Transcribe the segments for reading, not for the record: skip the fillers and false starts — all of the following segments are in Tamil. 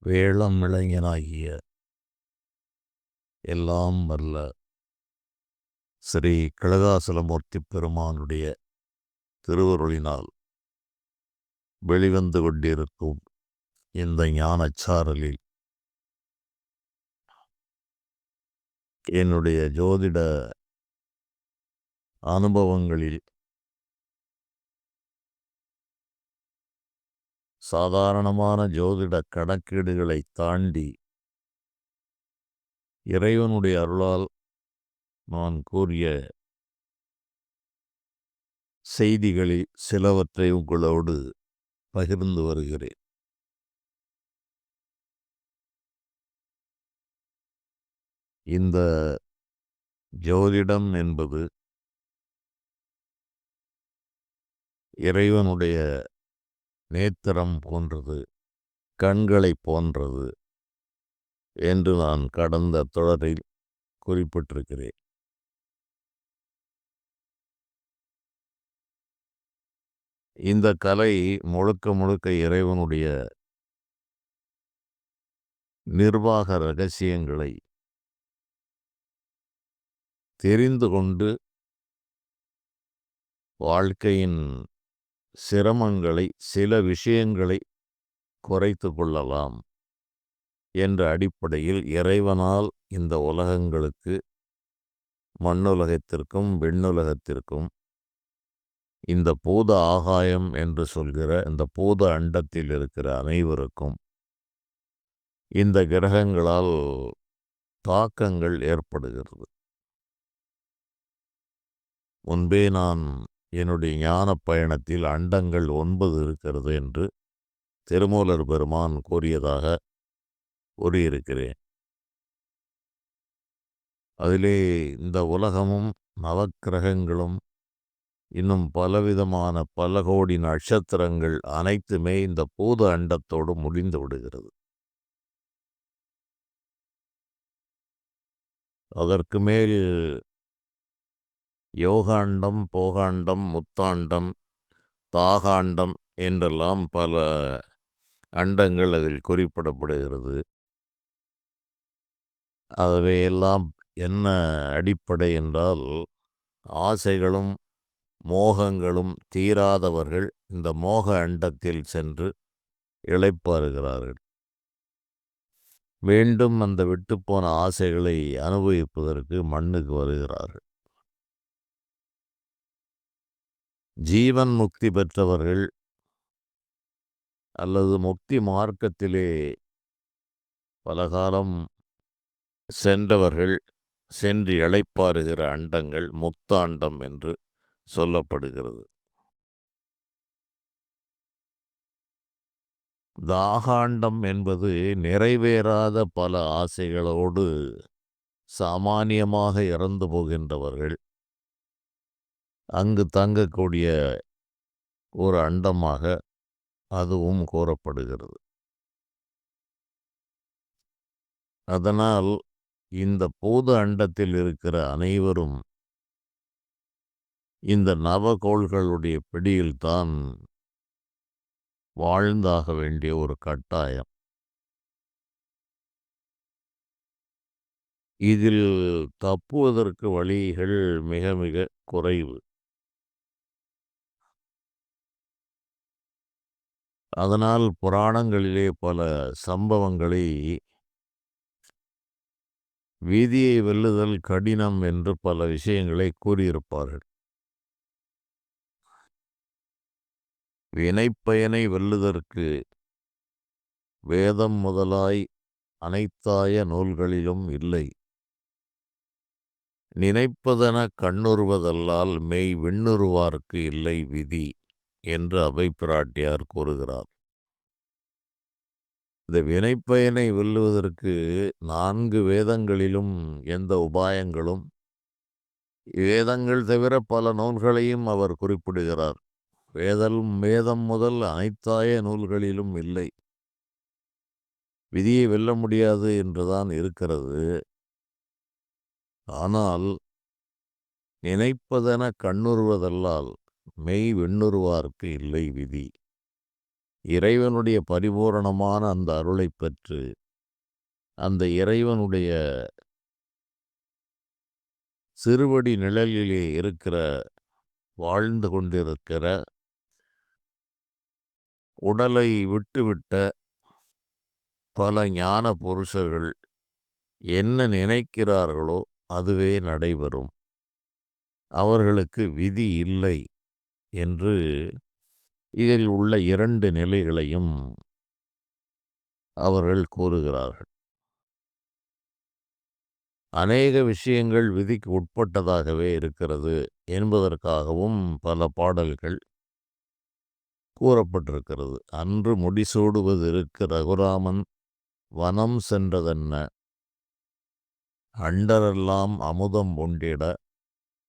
வேளம் இளைஞனாகிய எல்லாம் வல்ல ஸ்ரீ கனகாசலமூர்த்தி பெருமானுடைய திருவருளினால் வெளிவந்து கொண்டிருக்கும் இந்த ஞானச்சாரலில் என்னுடைய ஜோதிட அனுபவங்களில் சாதாரணமான ஜோதிட கணக்கீடுகளை தாண்டி இறைவனுடைய அருளால் நான் கூறிய செய்திகளில் சிலவற்றை உங்களோடு பகிர்ந்து வருகிறேன். இந்த ஜோதிடம் என்பது இறைவனுடைய நேத்திரம் போன்றது, கண்களை போன்றது என்று நான் கடந்த தொடரில் குறிப்பிட்டிருக்கிறேன். இந்த கலை முழுக்க முழுக்க இறைவனுடைய நிர்வாக ரகசியங்களை தெரிந்து கொண்டு வாழ்க்கையின் சிரமங்களை, சில விஷயங்களை குறைத்து கொள்ளலாம் என்ற அடிப்படையில் இறைவனால் இந்த உலகங்களுக்கு, மண்ணுலகத்திற்கும் விண்ணுலகத்திற்கும், இந்த பூத ஆகாயம் என்று சொல்கிற இந்த பூத அண்டத்தில் இருக்கிற அனைவருக்கும் இந்த கிரகங்களால் தாக்கங்கள் ஏற்படுகிறது. முன்பே நான் என்னுடைய ஞான பயணத்தில் அண்டங்கள் 9 இருக்கிறது என்று திருமூலர் பெருமான் கூறியதாக கூறியிருக்கிறேன். அதிலே இந்த உலகமும் நவக்கிரகங்களும் இன்னும் பலவிதமான பல கோடி நட்சத்திரங்கள் அனைத்துமே இந்த பூத அண்டத்தோடு முடிந்து விடுகிறது. அதற்கு மேல் யோகாண்டம், போகாண்டம், முத்தாண்டம், தாகாண்டம் என்றெல்லாம் பல அண்டங்கள் அதில் குறிப்பிடப்படுகிறது. அவையெல்லாம் என்ன அடிப்படை என்றால், ஆசைகளும் மோகங்களும் தீராதவர்கள் இந்த மோக அண்டத்தில் சென்று இளைப்பாறுகிறார்கள். மீண்டும் அந்த விட்டுப்போன ஆசைகளை அனுபவிப்பதற்கு மண்ணுக்கு வருகிறார்கள். ஜீவன் முக்தி பெற்றவர்கள் அல்லது முக்தி மார்க்கத்திலே பலகாலம் சென்றவர்கள் சென்று இளைப்பாறுகிற அண்டங்கள் முத்தாண்டம் என்று சொல்லப்படுகிறது. தாகாண்டம் என்பது நிறைவேறாத பல ஆசைகளோடு சாமானியமாக இறந்து போகின்றவர்கள் அங்கு தங்கக்கூடிய ஒரு அண்டமாக அதுவும் கூறப்படுகிறது. அதனால் இந்த பூத அண்டத்தில் இருக்கிற அனைவரும் இந்த நவகோள்களுடைய பிடியில்தான் வாழ்ந்தாக வேண்டிய ஒரு கட்டாயம். இதில் தப்புவதற்கு வழிகள் மிக மிக குறைவு. அதனால் புராணங்களிலே பல சம்பவங்களை விதியை வெல்லுதல் கடினம் என்று பல விஷயங்களை கூறியிருப்பார்கள். வினைப்பயனை வெல்லுதற்கு வேதம் முதலாய் அனைத்தாய நூல்களிலும் இல்லை. நினைப்பதென கண்ணுறுவதல்லால் மெய் விண்ணுறுவார்க்கு இல்லை விதி என்று அவை பிராட்டியார் கூறுகிறார். இந்த வினைப்பயனை வெல்லுவதற்கு 4 வேதங்களிலும் எந்த உபாயங்களும், வேதங்கள் தவிர பல நூல்களையும் அவர் குறிப்பிடுகிறார். வேதம் முதல் அனைத்தாய நூல்களிலும் இல்லை. விதியை வெல்ல முடியாது என்றுதான் இருக்கிறது. ஆனால் நினைப்பதென கண்ணுறுவதல்லால் மெய் விண்ணுறுவார்க்கு இல்லை விதி இறைவனுடைய பரிபூரணமான அந்த அருளை பெற்று அந்த இறைவனுடைய சிறுவடி நிழலிலே வாழ்ந்து கொண்டிருக்கிற உடலை விட்டுவிட்ட பல ஞான புருஷர்கள் என்ன நினைக்கிறார்களோ அதுவே நடைபெறும். அவர்களுக்கு விதி இல்லை என்று இதில் உள்ள 2 நிலைகளையும் அவர்கள் கூறுகிறார்கள். அநேக விஷயங்கள் விதிக்கு உட்பட்டதாகவே இருக்கிறது என்பதற்காகவும் பல பாடல்கள் கூறப்பட்டிருக்கிறது. அன்று முடிசூடுவதிருக்க ரகுராமன் வனம் சென்றதென்ன, அண்டரெல்லாம் அமுதம் உண்டிட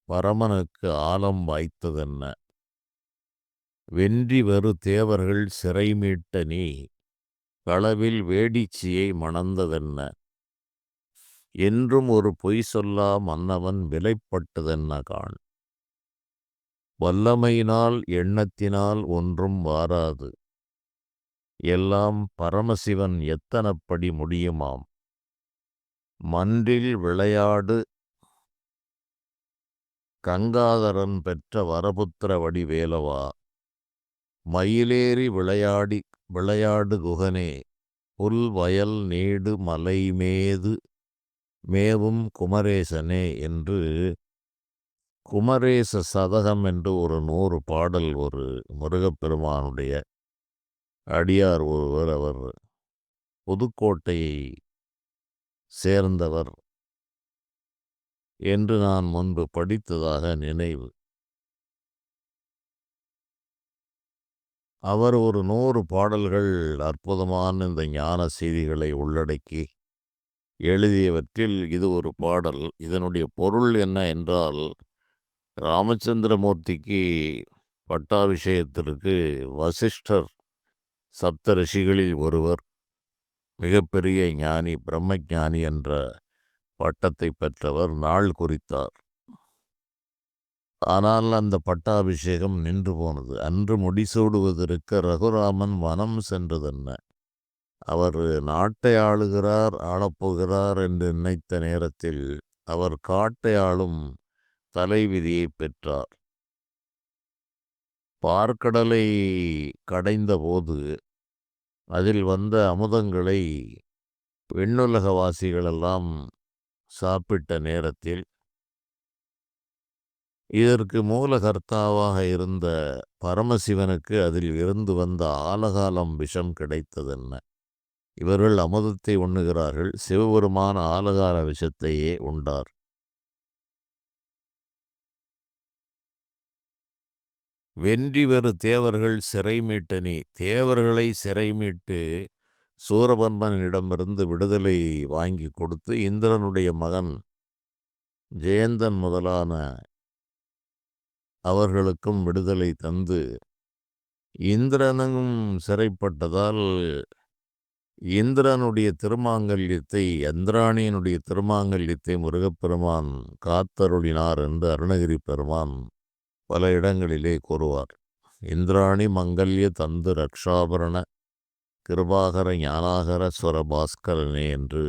பரமனுக்கு ஆலம் வாய்த்ததென்ன, வென்றி வரு தேவர்கள் சிறை மீட்ட நீ களவில் வேடிச்சியை மணந்ததென்ன, என்றும் ஒரு பொய் சொல்லா மன்னவன் விலைப்பட்டதென்ன காண், வல்லமையினால் எண்ணத்தினால் ஒன்றும் வாராது, எல்லாம் பரமசிவன் எத்தனப்படி முடியுமாம், மன்றில் விளையாடு கங்காதரன் பெற்ற வரபுத்திர வடிவேலவா, மயிலேறி விளையாடு குகனே, புல் வயல் நீடு மலை மேவும் குமரேசனே என்று குமரேச சதகம் என்று ஒரு 100 பாடல் ஒரு முருகப்பெருமானுடைய அடியார் ஒருவர், அவர் புதுக்கோட்டையை சேர்ந்தவர் என்று நான் முன்பு படித்ததாக நினைவு. அவர் ஒரு 100 பாடல்கள் அற்புதமான இந்த ஞான செய்திகளை உள்ளடக்கி எழுதியவற்றில் இது ஒரு பாடல். இதனுடைய பொருள் என்ன என்றால், ராமச்சந்திரமூர்த்திக்கு பட்டாபிஷேகத்திற்கு வசிஷ்டர் சப்த ரிஷிகளில் ஒருவர், மிகப்பெரிய ஞானி, பிரம்மஞானி என்ற பட்டத்தை பெற்றவர், நாள் குறித்தார். ஆனால் அந்த பட்டாபிஷேகம் நின்று போனது. அன்று முடிசூடுவதற்க ரகுராமன் வனம் சென்றதென்ன, அவர் நாட்டை ஆளப்போகிறார் என்று நினைத்த நேரத்தில் அவர் காட்டை ஆளும் தலைவிதியை பெற்றார். பார்க்கடலை கடைந்த போது அதில் வந்த அமுதங்களை விண்ணுலகவாசிகளெல்லாம் சாப்பிட்ட நேரத்தில் இதற்கு மூலகர்த்தாவாக இருந்த பரமசிவனுக்கு அதில் இருந்து வந்த ஆலகாலம் விஷம் கிடைத்ததென்ன. இவர்கள் அமுதத்தை உண்ணுகிறார்கள், சிவபெருமான ஆலகால விஷத்தையே உண்டார். வென்றி வரு தேவர்கள் சிறை மீட்ட நீ, தேவர்களை சிறை மீட்டு சூரபன்மனிடமிருந்து விடுதலை வாங்கி கொடுத்து இந்திரனுடைய மகன் ஜெயந்தன் முதலான அவர்களுக்கும் விடுதலை தந்து, இந்திரனும் சிறைப்பட்டதால் இந்திராணியினுடைய திருமாங்கல்யத்தை முருகப்பெருமான் காத்தருளினார் என்று அருணகிரி பெருமான் பல இடங்களிலே கூறுவார். இந்திராணி மங்கல்ய தந்து ரக்ஷாபரண கிருபாகர ஞானாகர ஸ்வரபாஸ்கரனே என்று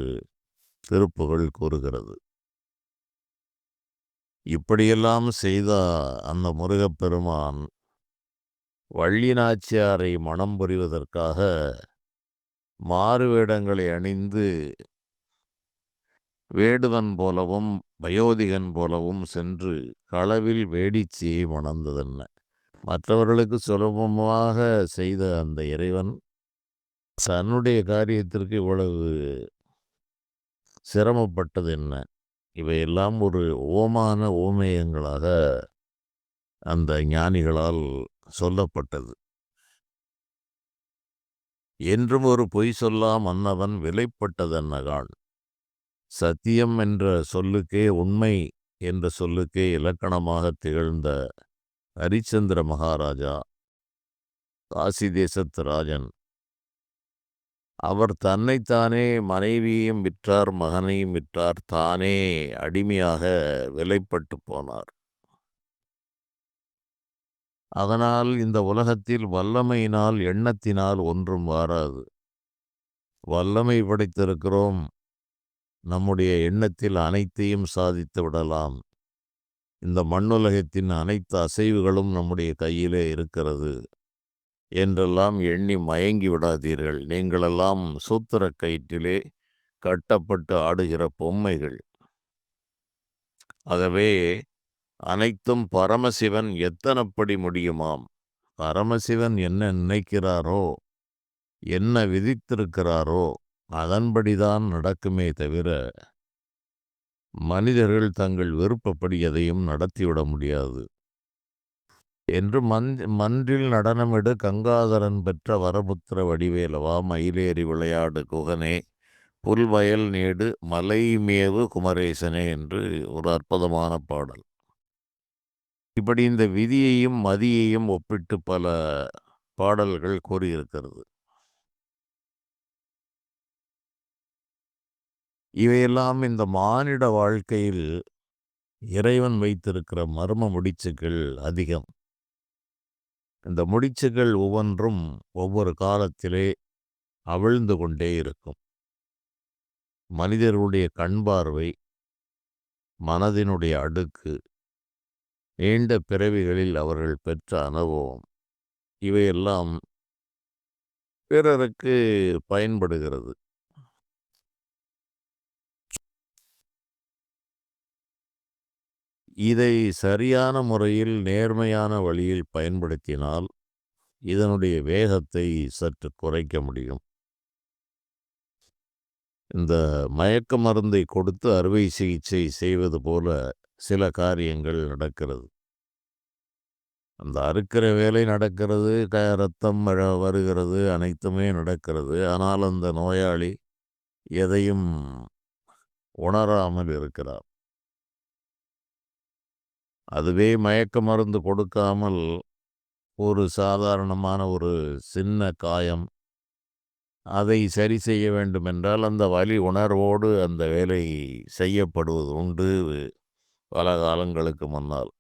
திருப்புகழ் கூறுகிறது. இப்படியெல்லாம் செய்த அந்த முருகப்பெருமான் வள்ளி நாச்சியாரை மணம் புரிவதற்காக மாறு வேடங்களை அணிந்து வேடுவன் போலவும் வயோதிகன் போலவும் சென்று களவில் வேடிச்சியை மணந்ததென்ன. மற்றவர்களுக்கு சுலபமாக செய்த அந்த இறைவன் தன்னுடைய காரியத்திற்கு இவ்வளவு சிரமப்பட்டது என்ன? இவையெல்லாம் ஒரு ஓமேயங்களாக அந்த ஞானிகளால் சொல்லப்பட்டது. என்றும் ஒரு பொய் சொல்லா மன்னவன் விலைப்பட்டதென்னகாள். சத்தியம் என்ற சொல்லுக்கே, உண்மை என்ற சொல்லுக்கே இலக்கணமாக திகழ்ந்த ஹரிச்சந்திர மகாராஜா, காசி தேசத்து ராஜன், அவர் தன்னைத்தானே மனைவியையும் விற்றார், மகனையும் விற்றார், தானே அடிமையாக விலைப்பட்டு போனார். அதனால் இந்த உலகத்தில் வல்லமையினால், எண்ணத்தினால் ஒன்றும் வாராது. வல்லமை படைத்திருக்கிறோம். நம்முடைய எண்ணத்தில் அனைத்தையும் சாதித்து விடலாம். இந்த மண்ணுலகத்தின் அனைத்து அசைவுகளும் நம்முடைய கையிலே இருக்கிறது என்றெல்லாம் எண்ணி மயங்கி விடாதீர்கள். நீங்களெல்லாம் சூத்திரக் கயிற்றிலே கட்டப்பட்டு ஆடுகிற பொம்மைகள். ஆகவே அனைத்தும் பரமசிவன் எத்தனப்படி முடியுமாம். பரமசிவன் என்ன நினைக்கிறாரோ, என்ன விதித்திருக்கிறாரோ அதன்படிதான் நடக்குமே தவிர, மனிதர்கள் தங்கள் விருப்பப்படி எதையும் நடத்திவிட முடியாது என்று மன்றில் நடனமிடு கங்காதரன் பெற்ற வரபுத்திர வடிவேலவா, மயிலேறி விளையாடு குகனே, புல்வயல் நீடு மலைமேவு குமரேசனே என்று ஒரு அற்புதமான பாடல். இப்படி இந்த விதியையும் மதியையும் ஒப்பிட்டு பல பாடல்கள் கூறியிருக்கிறது. இவையெல்லாம் இந்த மானிட வாழ்க்கையில் இறைவன் வைத்திருக்கிற மர்ம முடிச்சுகள் அதிகம். இந்த முடிச்சுகள் ஒவ்வொன்றும் ஒவ்வொரு காலத்திலே அவிழ்ந்து கொண்டே இருக்கும். மனிதர்களுடைய கண் பார்வை, மனதினுடைய அடுக்கு, நீண்ட பிறவிகளில் அவர்கள் பெற்ற அனுபவம், இவையெல்லாம் பிறருக்கு பயன்படுகிறது. இதை சரியான முறையில் நேர்மையான வழியில் பயன்படுத்தினால் இதனுடைய வேகத்தை சற்று குறைக்க முடியும். இந்த மயக்க மருந்தை கொடுத்து அறுவை சிகிச்சை செய்வது போல சில காரியங்கள் நடக்கிறது. அந்த அறுக்கிற வேலை நடக்கிறது, இரத்தம் வருகிறது, அனைத்துமே நடக்கிறது. ஆனால் அந்த நோயாளி எதையும் உணராமல் இருக்கிறார். அதுவே மயக்க மருந்து கொடுக்காமல் ஒரு சாதாரணமான ஒரு சின்ன காயம், அதை சரி செய்ய வேண்டுமென்றால் அந்த வலி உணர்வோடு அந்த வேலை செய்யப்படுவது உண்டு பல காலங்களுக்கு முன்னால்.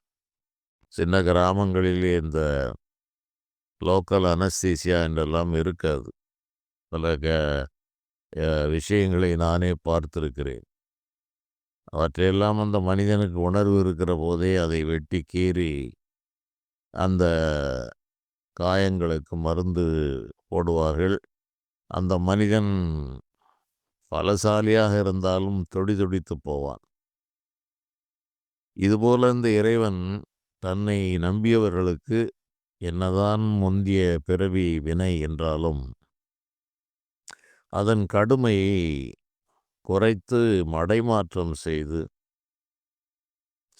சின்ன கிராமங்களிலே இந்த லோக்கல் அனஸ்தீசியா என்றெல்லாம் இருக்காது. பல விஷயங்களை நானே பார்த்திருக்கிறேன். அவற்றையெல்லாம் அந்த மனிதனுக்கு உணர்வு இருக்கிற போதே அதை வெட்டி கீறி அந்த காயங்களுக்கு மருந்து போடுவார்கள். அந்த மனிதன் பலசாலியாக இருந்தாலும் துடிதுடித்து போவான். இதுபோல இந்த இறைவன் தன்னை நம்பியவர்களுக்கு என்னதான் முந்திய பிறவி வினை என்றாலும் அதன் கடுமையை குறைத்து மடைமாற்றம் செய்து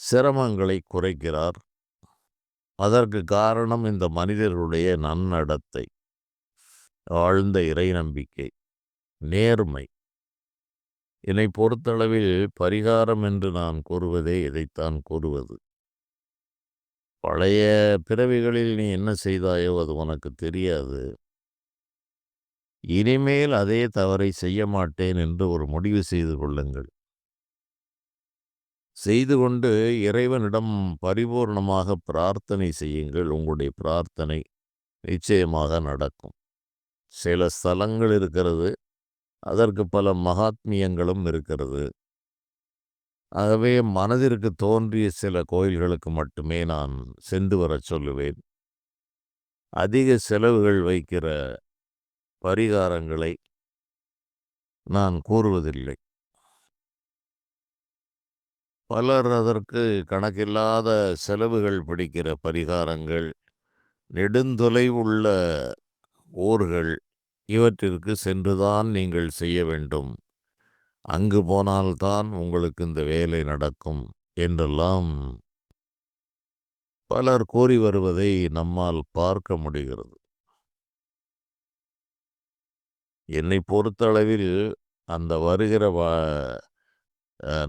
சிரமங்களை குறைக்கிறார். அதற்கு காரணம் இந்த மனிதர்களுடைய நன்னடத்தை, ஆழ்ந்த இறை நம்பிக்கை, நேர்மை. என்னை பொறுத்தளவில் பரிகாரம் என்று நான் கூறுவதே இதைத்தான் கூறுவது. பழைய பிறவிகளில் நீ என்ன செய்தாயோ அது உனக்கு தெரியாது. இனிமேல் அதே தவறை செய்ய மாட்டேன் என்று ஒரு முடிவு செய்து கொள்ளுங்கள். செய்து கொண்டு இறைவனிடம் பரிபூர்ணமாக பிரார்த்தனை செய்யுங்கள். உங்களுடைய பிரார்த்தனை நிச்சயமாக நடக்கும். சில ஸ்தலங்கள் இருக்கிறது, அதற்கு பல மகாத்மியங்களும் இருக்கிறது. ஆகவே மனதிற்கு தோன்றிய சில கோயில்களுக்கு மட்டுமே நான் சென்று வரச் சொல்லுவேன். அதிக செலவுகள் வைக்கிற பரிகாரங்களை நான் கூறுவதில்லை. பலர் அதற்கு கணக்கில்லாத செலவுகள் பிடிக்கிற பரிகாரங்கள், நெடுந்தொலைவுள்ள ஊர்கள், இவற்றிற்கு சென்றுதான் நீங்கள் செய்ய வேண்டும். அங்கு போனால்தான் உங்களுக்கு இந்த வேலை நடக்கும் என்றெல்லாம் பலர் கூறி வருவதை நம்மால் பார்க்க முடிகிறது. என்னை பொறுத்தளவில் அந்த வருகிற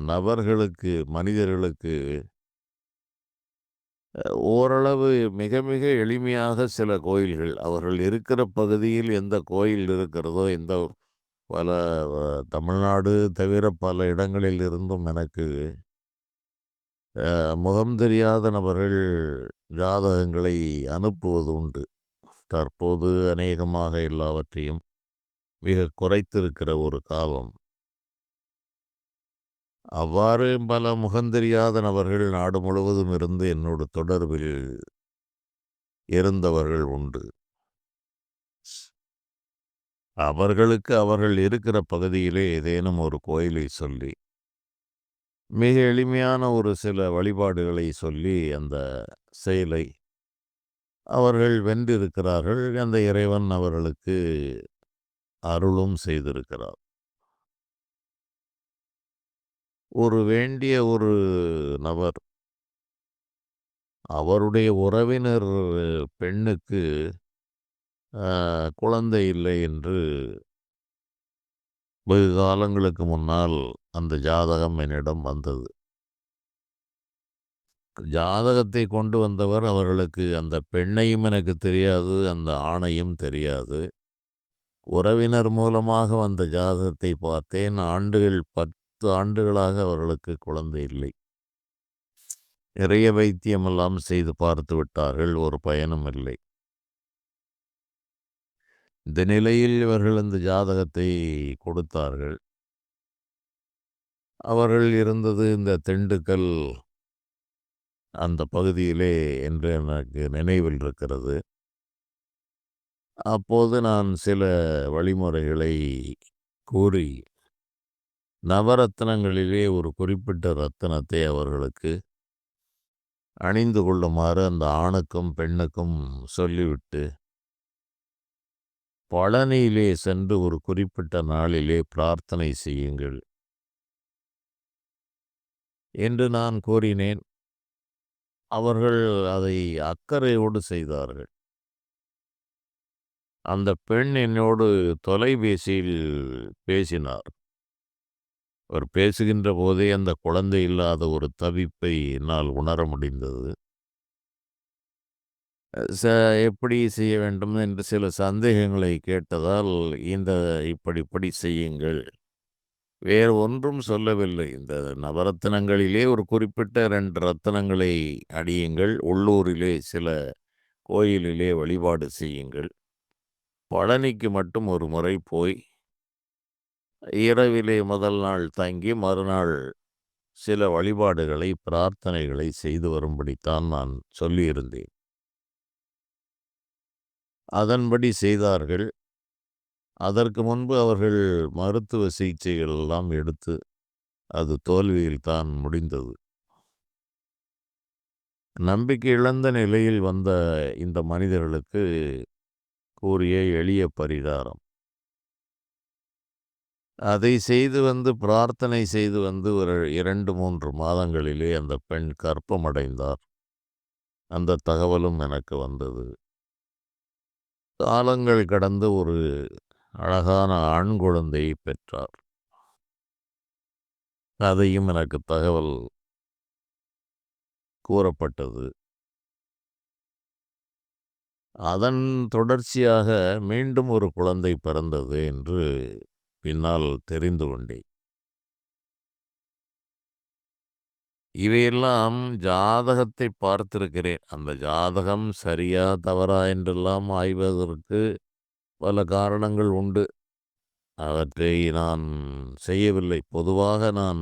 நபர்களுக்கு, மனிதர்களுக்கு ஓரளவு மிக மிக எளிமையாக சில கோயில்கள், அவர்கள் இருக்கிற பகுதியில் எந்த கோயில் இருக்கிறதோ, பல தமிழ்நாடு தவிர பல இடங்களில் இருந்தும் எனக்கு முகம் தெரியாத நபர்கள் ஜாதகங்களை அனுப்புவது உண்டு. தற்போது அநேகமாக எல்லாவற்றையும் மிக குறைத்திருக்கிற ஒரு காலம். அவ்வாறு பல முகந்தெரியாத நபர்கள் நாடு முழுவதும் இருந்து என்னோடு தொடர்பில் இருந்தவர்கள் உண்டு. அவர்களுக்கு அவர்கள் இருக்கிற பகுதியிலே ஏதேனும் ஒரு கோயிலை சொல்லி, மிக எளிமையான ஒரு சில வழிபாடுகளை சொல்லி அந்த செயலை அவர்கள் வென்றிருக்கிறார்கள். அந்த இறைவன் அவர்களுக்கு அருளும் செய்திருக்கிறார். ஒரு வேண்டிய ஒரு நபர், அவருடைய உறவினர் பெண்ணுக்கு குழந்தை இல்லை என்று வெகு காலங்களுக்கு முன்னால் அந்த ஜாதகம் என்னிடம் வந்தது. ஜாதகத்தை கொண்டு வந்தவர் அவர்களுக்கு அந்த பெண்ணையும் எனக்கு தெரியாது, அந்த ஆணையும் தெரியாது. உறவினர் மூலமாக வந்த ஜாதகத்தை பார்த்தேன். ஆண்டுகள் 10 ஆண்டுகளாக அவர்களுக்கு குழந்தை இல்லை. நிறைய வைத்தியமெல்லாம் செய்து பார்த்து விட்டார்கள். ஒரு பயனும் இல்லை. இந்த நிலையில் இவர்கள் இந்த ஜாதகத்தை கொடுத்தார்கள். அவர்கள் இருந்தது இந்த திண்டுக்கல் அந்த பகுதியிலே என்று எனக்கு நினைவில் இருக்கிறது. அப்போது நான் சில வழிமுறைகளை கூறி, நவரத்தினங்களிலே ஒரு குறிப்பிட்ட ரத்தினத்தை அவர்களுக்கு அணிந்து கொள்ளுமாறு அந்த ஆணுக்கும் பெண்ணுக்கும் சொல்லிவிட்டு, பழனியிலே சென்று ஒரு குறிப்பிட்ட நாளிலே பிரார்த்தனை செய்யுங்கள் என்று நான் கூறினேன். அவர்கள் அதை அக்கறையோடு செய்தார்கள். அந்த பெண் என்னோடு தொலைபேசியில் பேசினார். அவர் பேசுகின்ற போதே அந்த குழந்தை இல்லாத ஒரு தவிப்பை என்னால் உணர முடிந்தது. ச எப்படி செய்ய வேண்டும் என்று சில சந்தேகங்களை கேட்டதால், இந்த இப்படி செய்யுங்கள். வேறு ஒன்றும் சொல்லவில்லை. இந்த நவரத்தினங்களிலே ஒரு குறிப்பிட்ட 2 ரத்தினங்களை அணியுங்கள். உள்ளூரிலே சில கோயிலிலே வழிபாடு செய்யுங்கள். பழனிக்கு மட்டும் ஒரு முறை போய், இரவிலே முதல் நாள் தங்கி, மறுநாள் சில வழிபாடுகளை, பிரார்த்தனைகளை செய்து வரும்படித்தான் நான் சொல்லியிருந்தேன். அதன்படி செய்தார்கள். அதற்கு முன்பு அவர்கள் மருத்துவ சிகிச்சைகள் எல்லாம் எடுத்து, அது தோல்வியில் தான் முடிந்தது. நம்பிக்கை இழந்த நிலையில் வந்த இந்த மனிதர்களுக்கு கூறிய எளிய பரிகாரம். அதை செய்து பிரார்த்தனை செய்து ஒரு 2, 3 மாதங்களிலே அந்த பெண் கர்ப்பமடைந்தார். அந்த தகவலும் எனக்கு வந்தது. காலங்கள் கடந்து ஒரு அழகான ஆண் குழந்தையை பெற்றார். அதையும் எனக்கு தகவல் கூறப்பட்டது. அதன் தொடர்ச்சியாக மீண்டும் ஒரு குழந்தை பிறந்தது என்று பின்னால் தெரிந்து கொண்டேன். இவையெல்லாம் ஜாதகத்தை பார்த்திருக்கிறேன். அந்த ஜாதகம் சரியா தவறா என்றெல்லாம் ஆய்வதற்கு பல காரணங்கள் உண்டு. அவற்றை நான் செய்யவில்லை. பொதுவாக நான்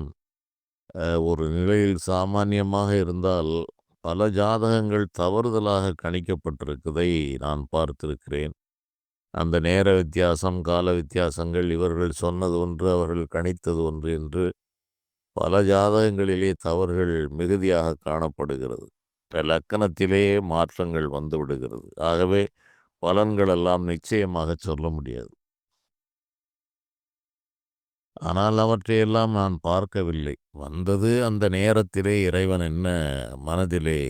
ஒரு நிலையில் சாமானியமாக இருந்தால், பல ஜாதகங்கள் தவறுதலாக கணிக்கப்பட்டிருப்பதை நான் பார்த்திருக்கிறேன். அந்த நேர வித்தியாசம், கால வித்தியாசங்கள், இவர்கள் சொன்னது ஒன்று, அவர்கள் கணித்தது ஒன்று என்று பல ஜாதகங்களிலே தவறுகள் மிகுதியாக காணப்படுகிறது. லக்கணத்திலேயே மாற்றங்கள் வந்துவிடுகிறது. ஆகவே பலன்கள் எல்லாம் நிச்சயமாக சொல்ல முடியாது. ஆனால் அவற்றையெல்லாம் நான் பார்க்கவில்லை. வந்தது அந்த நேரத்திலே இறைவன் என்ன மனதிலே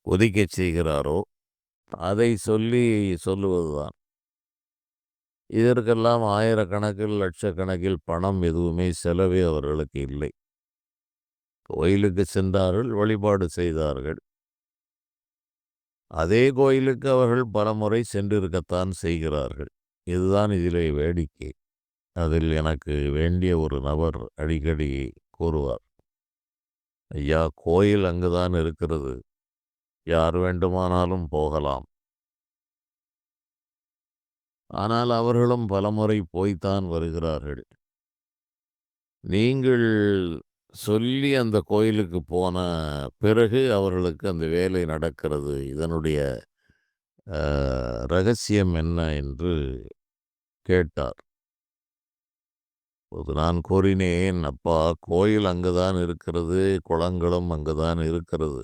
உதிக்கச் செய்கிறாரோ, அதை சொல்லுவதுதான். இதற்கெல்லாம் ஆயிரக்கணக்கில், லட்சக்கணக்கில் பணம் எதுவுமே செலவே அவர்களுக்கு இல்லை. கோயிலுக்கு சென்றார்கள், வழிபாடு செய்தார்கள். அதே கோயிலுக்கு அவர்கள் பலமுறை சென்றிருக்கத்தான் செய்கிறார்கள். இதுதான் இதிலே வேடிக்கை. அதில் எனக்கு வேண்டிய ஒரு நபர் அடிக்கடி கூறுவார், ஐயா, கோயில் அங்குதான் இருக்கிறது. யார் வேண்டுமானாலும் போகலாம். ஆனால் அவர்களும் பலமுறை போய்த்தான் வருகிறார்கள். நீங்கள் சொல்லி அந்த கோயிலுக்கு போன பிறகு அவர்களுக்கு அந்த வேலை நடக்கிறது. இதனுடைய அ ரகசியம் என்ன என்று கேட்டார். அப்போது நான் கூறினேன், "அப்பா, கோயில் அங்குதான் இருக்கிறது. குளங்களும் அங்குதான் இருக்கிறது.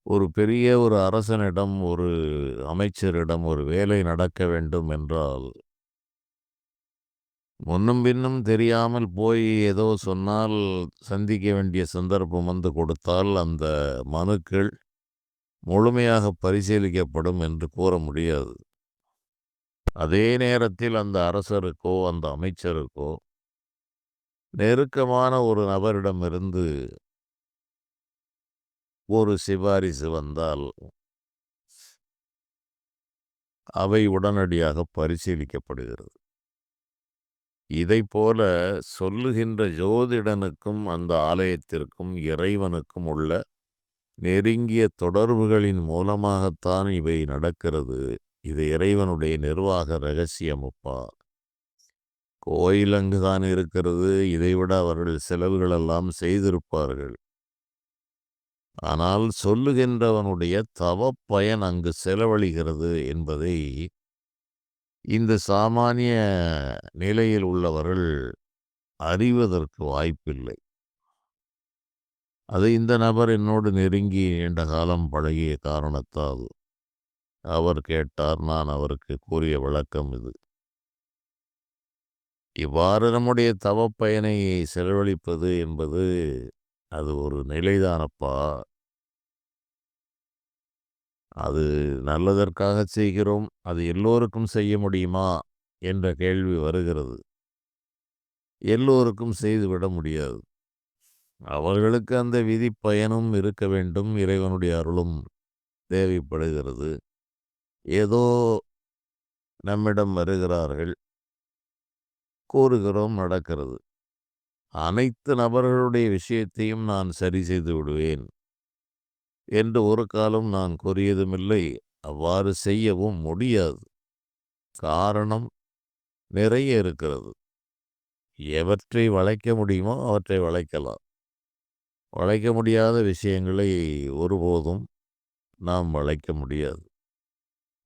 ஒரு பெரிய அரசனிடம், ஒரு அமைச்சரிடம் ஒரு வேலை நடக்க வேண்டும் என்றால், முன்னும் பின்னும் தெரியாமல் போய் ஏதோ சொன்னால், சந்திக்க வேண்டிய சந்தர்ப்பம் வந்து கொடுத்தால், அந்த மனுக்கள் முழுமையாக பரிசீலிக்கப்படும் என்று கூற முடியாது. அதே நேரத்தில் அந்த அரசருக்கோ, அந்த அமைச்சருக்கோ நெருக்கமான ஒரு நபரிடமிருந்து ஒரு சிபாரிசு வந்தால், அவை உடனடியாக பரிசீலிக்கப்படுகிறது. இதைப்போல சொல்லுகின்ற ஜோதிடனுக்கும் அந்த ஆலயத்திற்கும் இறைவனுக்கும் உள்ள நெருங்கிய தொடர்புகளின் மூலமாகத்தான் இவை நடக்கிறது. இது இறைவனுடைய நிர்வாக ரகசியம் அப்பா. கோயில் அங்குதான் இருக்கிறது. இதைவிட அவர்கள் செலவுகளெல்லாம் செய்திருப்பார்கள். ஆனால் சொல்லுகின்றவனுடைய தவப்பயன் அங்கு செலவழிகிறது என்பதை இந்த சாமானிய நிலையில் உள்ளவர்கள் அறிவதற்கு வாய்ப்பில்லை. அது இந்த நபர் என்னோடு நெருங்கி நீண்ட காலம் பழகிய காரணத்தால் அவர் கேட்டார். நான் அவருக்கு கூறிய விளக்கம் இது. இவ்வாறு நம்முடைய தவப்பயனை செலவழிப்பது என்பது அது ஒரு நிலைதானப்பா. அது நல்லதற்காகச் செய்கிறோம். அது எல்லோருக்கும் செய்ய முடியுமா என்ற கேள்வி வருகிறது. எல்லோருக்கும் செய்துவிட முடியாது. அவர்களுக்கு அந்த விதி பயனும் இருக்க வேண்டும். இறைவனுடைய அருளும் தேவைப்படுகிறது. ஏதோ நம்மிடம் வருகிறார்கள். கூறுகிறோம், நடக்கிறது. அனைத்து நபர்களுடைய விஷயத்தையும் நான் சரி செய்து விடுவேன் என்று ஒரு காலம் நான் கூறியதுமில்லை. அவ்வாறு செய்யவும் முடியாது. காரணம் நிறைய இருக்கிறது. எவற்றை வளைக்க முடியுமோ அவற்றை வளைக்கலாம். வளைக்க முடியாத விஷயங்களை ஒருபோதும் நாம் வளைக்க முடியாது.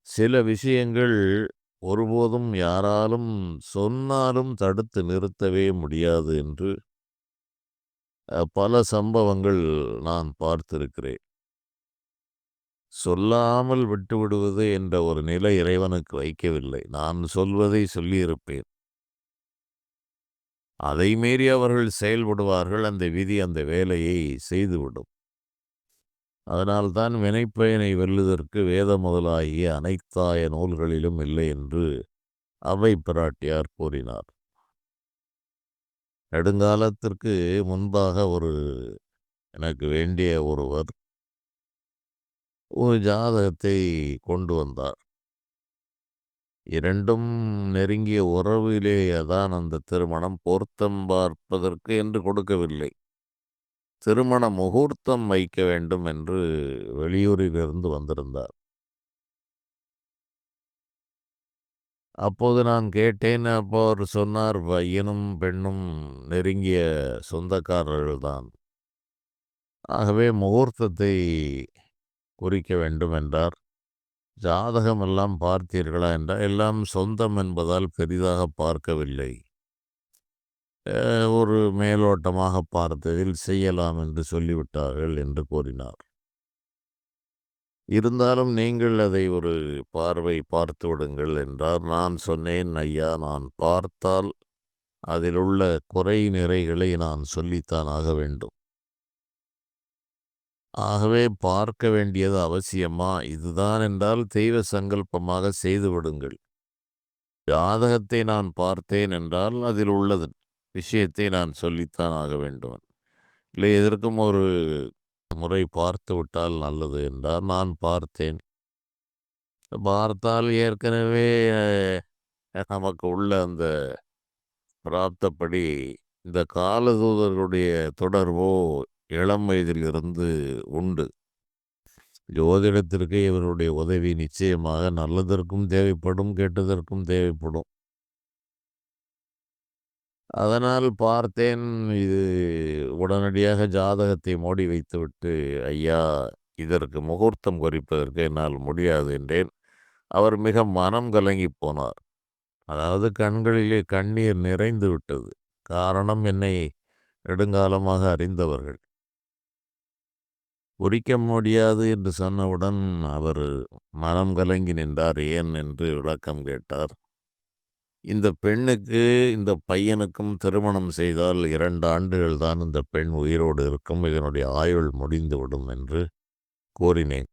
சில விஷயங்கள் ஒருபோதும் யாராலும் சொன்னாலும் தடுத்து நிறுத்தவே முடியாது என்று பல சம்பவங்கள் நான் பார்த்திருக்கிறேன். சொல்லாமல் விட்டுவிடுவது என்ற ஒரு நிலை இறைவனுக்கு வைக்கவில்லை. நான் சொல்வதை சொல்லியிருப்பேன். அதை மீறி அவர்கள் செயல்படுவார்கள். அந்த விதி அந்த வேலையை செய்துவிடும். அதனால்தான் வினைப்பயனை வெல்லுதற்கு வேதம் முதலாகிய அனைத்தாய நூல்களிலும் இல்லை என்று அவை பிராட்டியார் கூறினார். நெடுங்காலத்திற்கு முன்பாக எனக்கு வேண்டிய ஒருவர் ஒரு ஜாதகத்தை கொண்டு வந்தார். இரண்டும் நெருங்கிய உறவிலேயே தான் அந்த திருமணம். பொருத்தம் பார்ப்பதற்கு என்று கொடுக்கவில்லை. திருமண முகூர்த்தம் வைக்க வேண்டும் என்று வெளியூரிலிருந்து வந்திருந்தார். அப்போது நான் கேட்டேன். அப்போ அவர் சொன்னார், பையனும் பெண்ணும் நெருங்கிய சொந்தக்காரர்கள்தான். ஆகவே முகூர்த்தத்தை குறிக்க வேண்டும் என்றார். ஜாதகம் எல்லாம் பார்த்தீர்களா என்றால், எல்லாம் சொந்தம் என்பதால் பெரிதாக பார்க்கவில்லை. ஒரு மேலோட்டமாக பார்த்ததில் செய்யலாம் என்று சொல்லிவிட்டார்கள் என்று கூறினார். இருந்தாலும் நீங்கள் அதை ஒரு பார்வை பார்த்து விடுங்கள் என்றார். நான் சொன்னேன், ஐயா, நான் பார்த்தால் அதில் உள்ள குறை நிறைகளை நான் சொல்லித்தான் ஆக வேண்டும். ஆகவே பார்க்க வேண்டியது அவசியமா? இதுதான் என்றால் தெய்வ சங்கல்பமாக செய்து விடுங்கள். ஜாதகத்தை நான் பார்த்தேன் என்றால் அதில் உள்ளது விஷயத்தை நான் சொல்லித்தான் ஆக வேண்டும். இல்லை, எதற்கும் ஒரு முறை பார்த்து விட்டால் நல்லது என்றார். நான் பார்த்தேன். பார்த்தால் ஏற்கனவே நமக்கு உள்ள அந்த பிராப்தப்படி இந்த காலதூதர்களுடைய தொடர்போ இளம் வயதிலிருந்து உண்டு. ஜோதிடத்திற்கு இவருடைய உதவி நிச்சயமாக நல்லதற்கும் தேவைப்படும், கெட்டதற்கும் தேவைப்படும். அதனால் பார்த்தேன், இது உடனடியாக ஜாதகத்தை மூடி வைத்துவிட்டு, "ஐயா, இதற்கு முகூர்த்தம் குறிப்பதற்கு என்னால் முடியாது" என்றேன். அவர் மிக மனம் கலங்கிப் போனார். அதாவது கண்களிலே கண்ணீர் நிறைந்து விட்டது. காரணம், என்னை நெடுங்காலமாக அறிந்தவர்கள். குறிக்க முடியாது என்று சொன்னவுடன் அவர் மனம் கலங்கி நின்றார். ஏன் என்று விளக்கம் கேட்டார். இந்த பெண்ணுக்கு இந்த பையனுக்கும் திருமணம் செய்தால் 2 ஆண்டுகள் தான் இந்த பெண் உயிரோடு இருக்கும். இதனுடைய ஆயுள் முடிந்துவிடும் என்று கூறினேன்.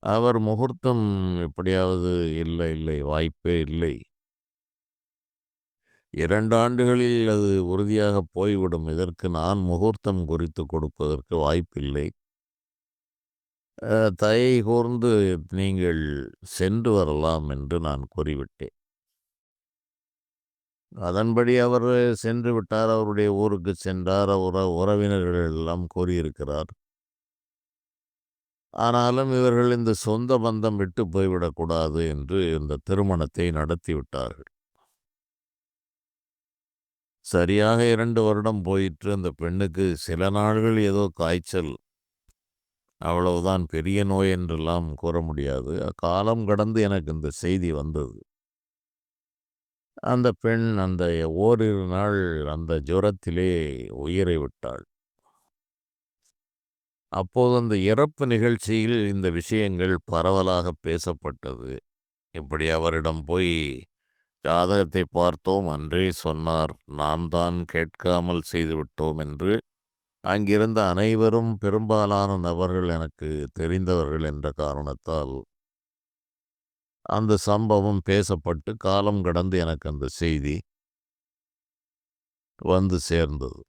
அவர் முகூர்த்தம் எப்படியாவது, இல்லை, இல்லை, வாய்ப்பே இல்லை. 2 ஆண்டுகளில் அது உறுதியாக போய்விடும். இதற்கு நான் முகூர்த்தம் குறித்துக் கொடுப்பதற்கு வாய்ப்பில்லை. தயை கூர்ந்து நீங்கள் சென்று வரலாம் என்று நான் கூறிவிட்டேன். அதன்படி அவர் சென்று விட்டார். அவருடைய ஊருக்கு சென்றார். உறவினர்கள் எல்லாம் கூறியிருக்கிறார். ஆனாலும் இவர்கள் இந்த சொந்த பந்தம் விட்டு போய்விடக்கூடாது என்று இந்த திருமணத்தை நடத்திவிட்டார்கள். சரியாக 2 வருடம் போயிற்று. அந்த பெண்ணுக்கு சில நாள்கள் ஏதோ காய்ச்சல். அவ்வளவுதான், பெரிய நோய் என்றெல்லாம் கூற முடியாது. காலம் கடந்து எனக்கு இந்த செய்தி வந்தது. அந்த பெண் அந்த ஓரிரு நாள் அந்த ஜுரத்திலே உயிரை விட்டாள். அப்போது அந்த இறப்பு நிகழ்ச்சியில் இந்த விஷயங்கள் பரவலாக பேசப்பட்டது. இப்படி அவரிடம் போய் ஜாதகத்தை பார்த்தோம், அன்றே சொன்னார், நாம் தான் கேட்காமல் செய்துவிட்டோம் என்று அங்கிருந்த அனைவரும், பெரும்பாலான நபர்கள் எனக்கு தெரிந்தவர்கள் என்ற காரணத்தால் அந்த சம்பவம் பேசப்பட்டு காலம் கடந்து எனக்கு அந்த செய்தி வந்து சேர்ந்தது.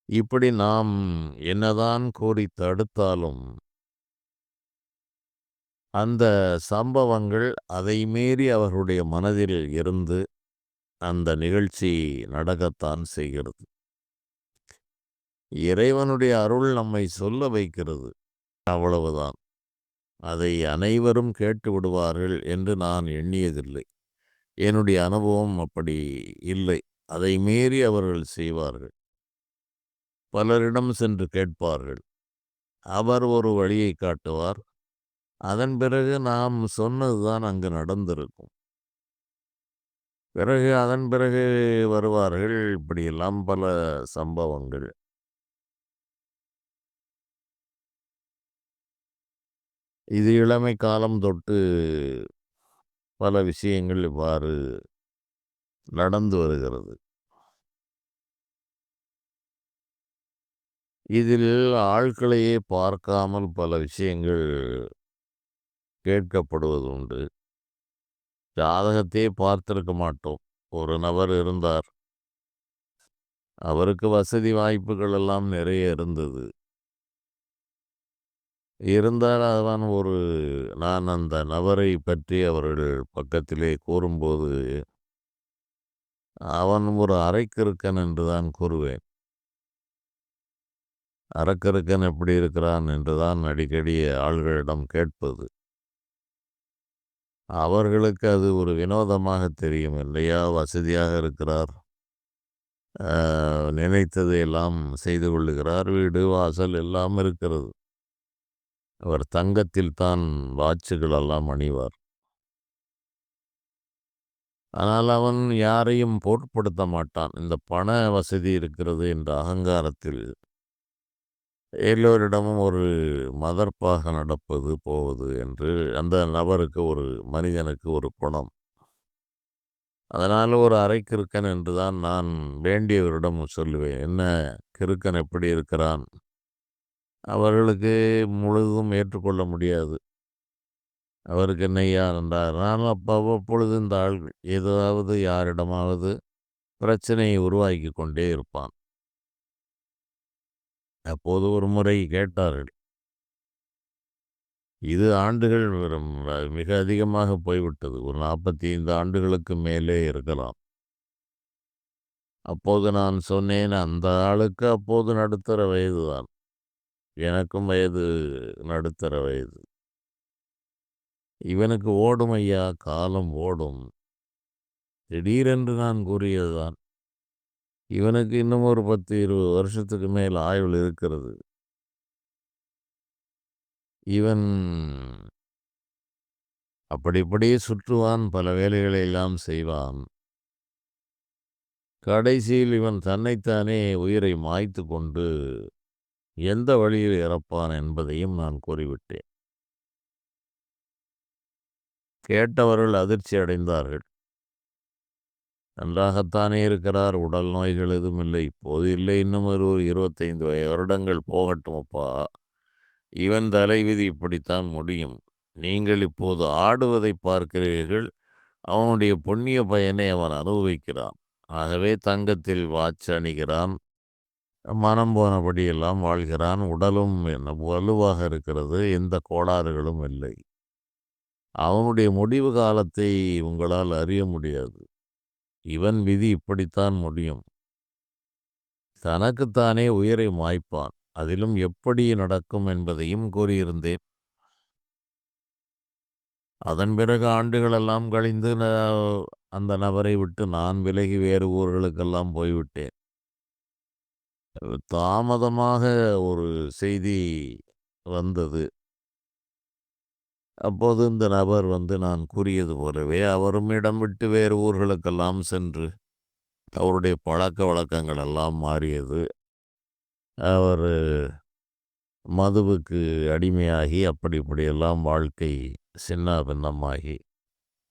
இப்படி நாம் என்னதான் கூறி தடுத்தாலும் அந்த சம்பவங்கள் அதை மீறி அவர்களுடைய மனதில் இருந்து அந்த நிகழ்ச்சி நடக்கத்தான் செய்கிறது. இறைவனுடைய அருள் நம்மை சொல்ல வைக்கிறது, அவ்வளவுதான். அதை அனைவரும் கேட்டு விடுவார்கள் என்று நான் எண்ணியதில்லை. என்னுடைய அனுபவம் அப்படி இல்லை. அதை மீறி அவர்கள் செய்வார்கள். பலரிடம் சென்று கேட்பார்கள். அவர் ஒரு வழியை காட்டுவார். அதன் பிறகு நாம் சொன்னதுதான் அங்கு நடந்திருக்கும். அதன் பிறகு வருவார்கள். இப்படியெல்லாம் பல சம்பவங்கள். இது இளமை காலம் தொட்டு பல விஷயங்கள் இவ்வாறு நடந்து வருகிறது. இதில் ஆட்களையே பார்க்காமல் பல விஷயங்கள் கேட்கப்படுவது உண்டு. ஜாதகத்தையே பார்த்திருக்க மாட்டோம். ஒரு நபர் இருந்தார். அவருக்கு வசதி வாய்ப்புகள் எல்லாம் நிறைய இருந்தது. இருந்தால் நான் அந்த நபரை பற்றி அவர்கள் பக்கத்திலே கூறும்போது, அவன் ஒரு அரைக்கிறுக்கன் என்று தான் கூறுவேன். அரக்கருக்கன் எப்படி இருக்கிறான் என்றுதான் அடிக்கடி ஆள்களிடம் கேட்பது. அவர்களுக்கு அது ஒரு வினோதமாக தெரியும் இல்லையா? வசதியாக இருக்கிறார். நினைத்ததை எல்லாம் செய்து கொள்ளுகிறார். வீடு, வாசல் எல்லாம் இருக்கிறது. அவர் தங்கத்தில் தான் வாட்சுகள் எல்லாம் அணிவார். ஆனால் அவன் யாரையும் பொருட்படுத்த மாட்டான். இந்த பண வசதி இருக்கிறது என்ற அகங்காரத்தில் எல்லோரிடமும் ஒரு மதர்ப்பாக நடப்பது, போவது என்று அந்த நபருக்கு, ஒரு மனிதனுக்கு ஒரு குணம். அதனால ஒரு அரை கிறுக்கன் என்று தான் நான் வேண்டியவரிடம் சொல்லுவேன். என்ன கிறுக்கன் எப்படி இருக்கிறான்? அவர்களுக்கு முழுதும் ஏற்றுக்கொள்ள முடியாது. அவருக்கு என்னய்யா என்றார். நான் அவ்வப்பொழுது இந்த ஆள் ஏதாவது யாரிடமாவது பிரச்சனையை உருவாக்கி கொண்டே இருப்பான். அப்போது ஒரு முறை கேட்டார்கள். இது ஆண்டுகள் மிக அதிகமாக போய்விட்டது. ஒரு 45 ஆண்டுகளுக்கு மேலே இருக்கலாம். அப்போது நான் சொன்னேன், அந்த ஆளுக்கு அப்போது நடுத்தர வயதுதான். எனக்கும் வயது நடுத்தர வயது. இவனுக்கு ஓடும் ஐயா, காலம் ஓடும். திடீரென்று நான் கூறியதுதான். இவனுக்கு இன்னும் ஒரு 10, 20 வருஷத்துக்கு மேல் ஆயுள் இருக்கிறது. இவன் அப்படி இப்படியே சுற்றுவான், பல வேலைகளை எல்லாம் செய்வான். கடைசியில் இவன் தன்னைத்தானே உயிரை மாய்த்து கொண்டு எந்த வழியில் இறப்பான் என்பதையும் நான் கூறிவிட்டேன். கேட்டவர்கள் அதிர்ச்சி அடைந்தார்கள். நன்றாகத்தானே இருக்கிறார், உடல் நோய்கள் எதுவும் இல்லை. இப்போது இல்லை, இன்னும் ஒரு 25 வருடங்கள் போகட்டும் அப்பா. இவன் தலைவிதி இப்படித்தான் முடியும். நீங்கள் இப்போது ஆடுவதை பார்க்கிறீர்கள். அவனுடைய புண்ணிய பயனை அவன் அனுபவிக்கிறான். ஆகவே தங்கத்தில் வாட்ச் அணிகிறான். மனம் போனபடியெல்லாம் வாழ்கிறான். உடலும் வலுவாக இருக்கிறது. எந்த கோளாறுகளும் இல்லை. அவனுடைய முடிவு காலத்தை உங்களால் அறிய முடியாது. இவன் விதி இப்படித்தான் முடியும். தனக்குத்தானே உயிரை மாய்ப்பான். அதிலும் எப்படி நடக்கும் என்பதையும் கூறியிருந்தேன். அதன் பிறகு ஆண்டுகளெல்லாம் கழிந்து அந்த நபரை விட்டு நான் விலகி வேறு ஊர்களுக்கெல்லாம் போய்விட்டேன். தாமதமாக ஒரு செய்தி வந்தது. அப்போது இந்த நபர் வந்து நான் கூறியது போலவே அவரும் இடம் விட்டு வேறு ஊர்களுக்கெல்லாம் சென்று அவருடைய பழக்கவழக்கங்கள் எல்லாம் மாறியது. அவர் மதுவுக்கு அடிமையாகி அப்படி இப்படியெல்லாம் வாழ்க்கை சின்னாபின்னமாகி,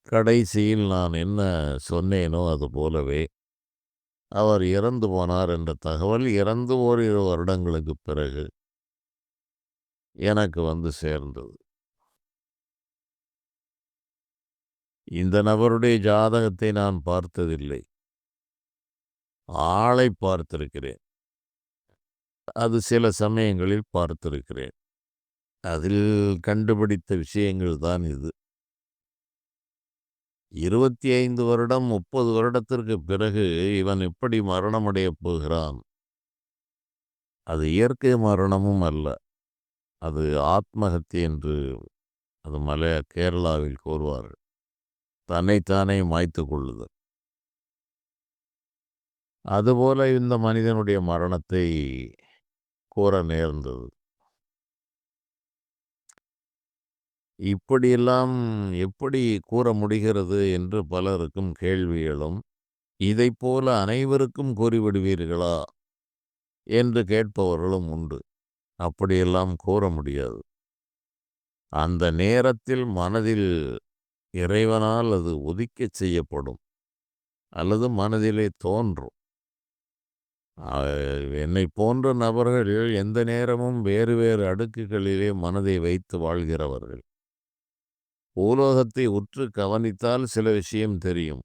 கடைசியில் நான் என்ன சொன்னேனோ அது போலவே அவர் இறந்து போனார் என்ற தகவல் இறந்து ஓரிரு வருடங்களுக்குப் பிறகு எனக்கு வந்து சேர்ந்தது. இந்த நபருடைய ஜாதகத்தை நான் பார்த்ததில்லை. ஆளை பார்த்திருக்கிறேன். அது சில சமயங்களில் பார்த்திருக்கிறேன். அதில் கண்டுபிடித்த விஷயங்கள் தான் இது. 25 வருடம், 30 வருடத்திற்கு பிறகு இவன் எப்படி மரணமடையப் போகிறான்? அது இயற்கை மரணமும் அல்ல. அது ஆத்மஹத்யை என்று அது கேரளாவில் கூறுவார்கள். தன்னைத்தானே மாய்த்துக் கொள்ளுதல். அதுபோல இந்த மனிதனுடைய மரணத்தை கூற நேர்ந்தது. இப்படியெல்லாம் எப்படி கூற முடிகிறது என்று பலருக்கும் கேள்வி எழும். இதைப்போல அனைவருக்கும் கூறிவிடுவீர்களா என்று கேட்பவர்களும் உண்டு. அப்படியெல்லாம் கூற முடியாது. அந்த நேரத்தில் மனதில் இறைவனால் அது உதிக்கச் செய்யப்படும் அல்லது மனதிலே தோன்றும். என்னை போன்ற நபர்கள் எந்த நேரமும் வேறு வேறு அடுக்குகளிலே மனதை வைத்து வாழ்கிறவர்கள். பூலோகத்தை உற்று கவனித்தால் சில விஷயம் தெரியும்.